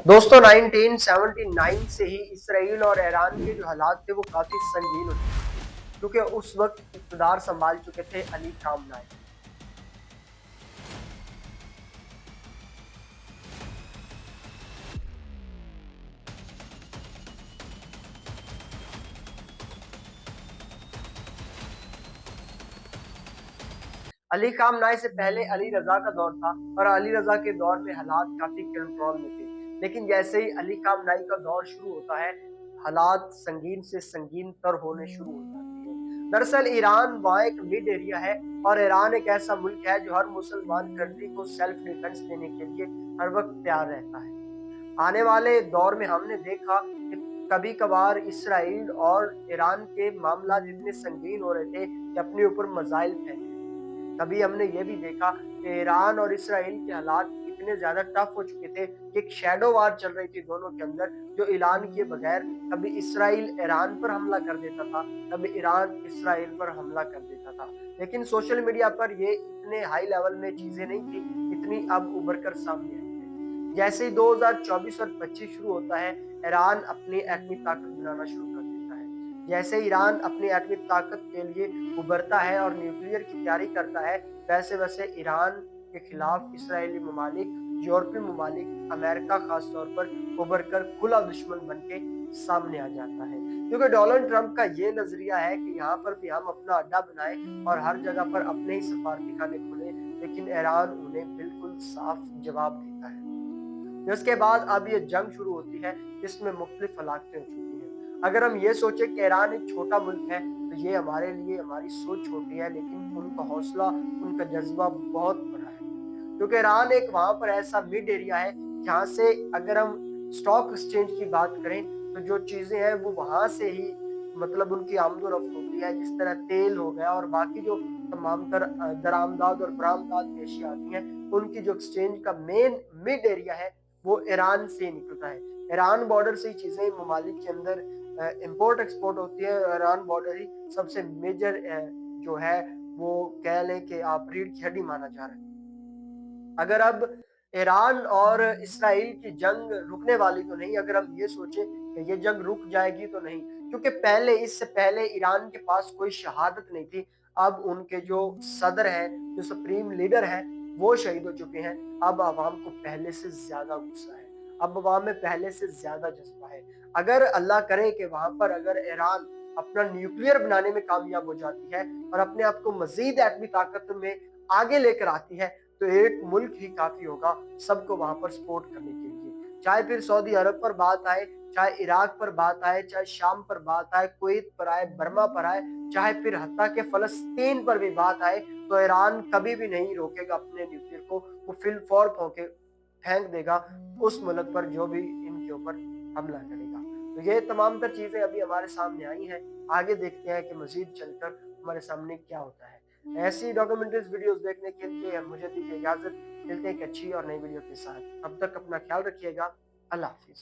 दोस्तों 1979 से ही इसराइल और ईरान के जो हालात थे वो काफी संगीन हो चुके थे, क्योंकि उस वक्त इक़्तिदार संभाल चुके थे अली खामनाई। अली खामनाई से पहले अली रजा का दौर था और अली रजा के दौर में हालात काफी कंट्रोल में थे, लेकिन जैसे ही अली खामनाई का दौर शुरू होता है, हालात संगीन से संगीन तर होने शुरू हो जाती है। दरअसल ईरान वहाँ एक मिड एरिया है और ईरान एक ऐसा मुल्क है जो हर मुसलमान कंट्री को सेल्फ डिफेंस देने के लिए हर वक्त तैयार रहता है। आने वाले दौर में हमने देखा कि कभी कभार इसराइल और ईरान के मामला इतने संगीन हो रहे थे कि अपने ऊपर मिसाइल फेंके। कभी हमने ये भी देखा कि ईरान और इसराइल के हालात इतने ज्यादा टफ हो चुके थे कि एक शैडो वार चल रही थी दोनों के अंदर, जो ऐलान किए बगैर कभी इसराइल ईरान पर हमला कर देता था, कभी ईरान इसराइल पर हमला कर देता था। लेकिन सोशल मीडिया पर ये इतने हाई लेवल में चीजें नहीं थी, इतनी अब उभर कर सामने आई है। जैसे ही 2024 और 25 शुरू होता है, ईरान अपनी एटमी ताकत बनाना शुरू कर देता है। जैसे ईरान अपनी एटमी ताकत के लिए उभरता है और न्यूक्लियर की तैयारी करता है, वैसे वैसे ईरान के खिलाफ इसराइली ममालिक, यूरोपीय ममालिक, अमेरिका खास तौर पर उभर कर खुला दुश्मन बन के सामने आ जाता है। क्योंकि डोनाल्ड ट्रंप का ये नजरिया है कि यहाँ पर भी हम अपना अड्डा बनाएं और हर जगह पर अपने ही सफारती खाने खोले, लेकिन ईरान उन्हें बिल्कुल साफ जवाब देता है। इसके बाद अब ये जंग शुरू होती है, जिसमें मुख्तलिफ हलाकतें हो चुकी हैं। अगर हम ये सोचे कि ईरान एक छोटा मुल्क है, तो ये हमारे लिए हमारी सोच छोटी है, लेकिन उनका हौसला, उनका जज्बा बहुत बड़ा है। क्योंकि ईरान एक वहां पर ऐसा मिड एरिया है जहाँ से अगर हम स्टॉक एक्सचेंज की बात करें, तो जो चीजें हैं वो वहां से ही मतलब उनकी आमदोरफ्त होती है, जिस तरह तेल हो गया और बाकी जो तमाम तर दरामदाद और बरामदाद की अशिया आती हैं, उनकी जो एक्सचेंज का मेन मिड एरिया है वो ईरान से निकलता है। ईरान बॉर्डर से ही चीजें ममालिक के अंदर इंपोर्ट एक्सपोर्ट होती है। ईरान बॉर्डर ही सबसे मेजर जो है वो कह लें कि आप रीढ़ की हड्डी माना जा रहा है। अगर अब ईरान और इसराइल की जंग रुकने वाली तो नहीं, अगर हम ये सोचें कि ये जंग रुक जाएगी तो नहीं, क्योंकि पहले इससे पहले ईरान के पास कोई शहादत नहीं थी। अब उनके जो सदर हैं, जो सुप्रीम लीडर हैं, वो शहीद हो चुके हैं। अब अवाम को पहले से ज्यादा गुस्सा है, अब अवाम में पहले से ज्यादा जज्बा है। अगर अल्लाह करे कि वहां पर अगर ईरान अपना न्यूक्लियर बनाने में कामयाब हो जाती है और अपने आप को मजीद एटमी ताकत में आगे लेकर आती है, तो एक मुल्क ही काफी होगा सबको वहां पर सपोर्ट करने के लिए। चाहे फिर सऊदी अरब पर बात आए, चाहे इराक पर बात आए, चाहे शाम पर बात आए, कुवैत पर आए, बर्मा पर आए, चाहे फिर हत्ता के फलस्तीन पर भी बात आए, तो ईरान कभी भी नहीं रोकेगा अपने न्यूक्लियर को। वो फिल फौर होके फेंक देगा उस मुल्क पर जो भी इनके ऊपर हमला करेगा। तो ये तमाम तर चीजें अभी हमारे सामने आई हैं। आगे देखते हैं कि मजीद चलकर हमारे सामने क्या होता है। ऐसी डॉक्यूमेंट्रीज वीडियोस देखने के लिए मुझे दीजिए इजाजत। मिलते हैं एक अच्छी और नई वीडियो के साथ। अब तक अपना ख्याल रखिएगा। अल्लाह हाफिज।